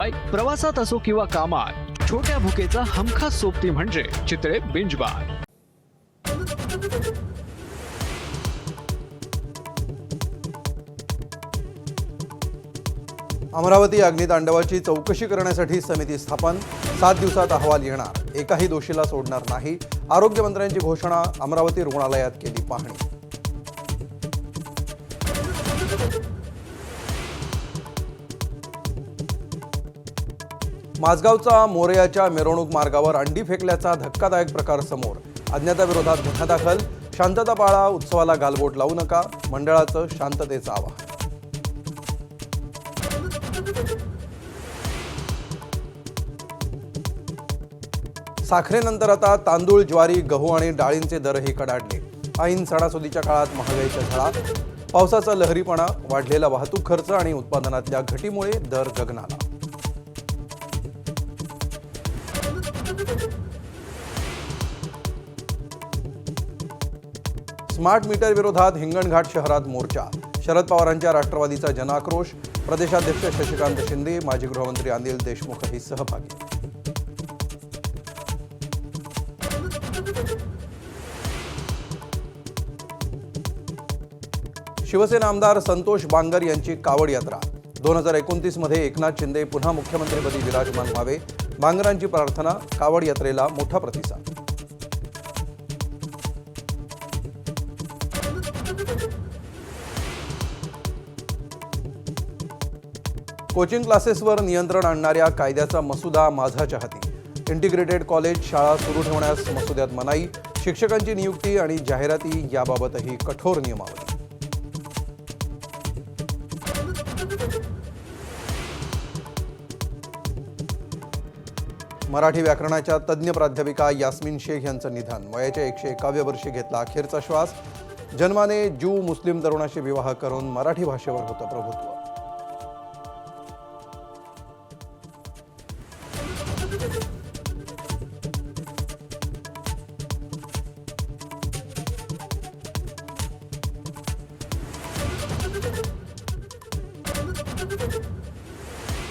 शिवाय प्रवासात असो किंवा कामात छोट्या भुकेचा हमखास सोबती म्हणजे चित्रे बिंज बार। अमरावती अग्नितांडवाची चौकशी करण्यासाठी समिती स्थापन, 7 दिवसात अहवाल येणार, एकाही दोषीला सोडणार नाही, आरोग्यमंत्र्यांची घोषणा। अमरावती रुग्णालयात केली पाहणी। माझगावचा मोरयाच्या मिरवणूक मार्गावर अंडी फेकल्याचा धक्कादायक प्रकार समोर, अज्ञाताविरोधात गुन्हा दाखल। शांतता पाळा, उत्सवाला गालबोट लावू नका, मंडळाचं शांततेचं आवाहन। साखरेनंतर आता तांदूळ, ज्वारी, गहू आणि डाळींचे दरही कडाडले। ऐन सणासुदीच्या काळात महागाईच्या झळा, पावसाचा लहरीपणा, वाढलेला वाहतूक खर्च आणि उत्पादनातल्या घटीमुळे दर गगनाला। स्मार्ट मीटर विरोधात हिंगणघाट शहरात मोर्चा, शरद पवारांच्या राष्ट्रवादीचा जनाक्रोश। प्रदेशाध्यक्ष शशिकांत शिंदे, माजी गृहमंत्री अनिल देशमुखही सहभागी। शिवसेना आमदार संतोष बांगर यांची कावड यात्रा, 2029 मध्ये एकनाथ शिंदे पुन्हा मुख्यमंत्रीपदी विराजमान व्हावे, बांगरांची प्रार्थना। कावड यात्रेला मोठा प्रतिसाद। कोचिंग क्लासेसवर नियंत्रण आणणाऱ्या कायद्याचा मसुदा माझाच्या हाती, इंटिग्रेटेड कॉलेज शाळा सुरू ठेवण्यास मसुद्यात मनाई, शिक्षकांची नियुक्ती आणि जाहिराती याबाबतही कठोर नियमावली। मराठी व्याकरणाच्या तज्ज्ञ प्राध्यापिका यास्मिन शेख यांचं निधन, वयाच्या 101व्या वर्षी घेतला अखेरचा श्वास। जन्माने ज्यू मुस्लिम तरुणाशी विवाह करून मराठी भाषेवर होतं प्रभुत्व।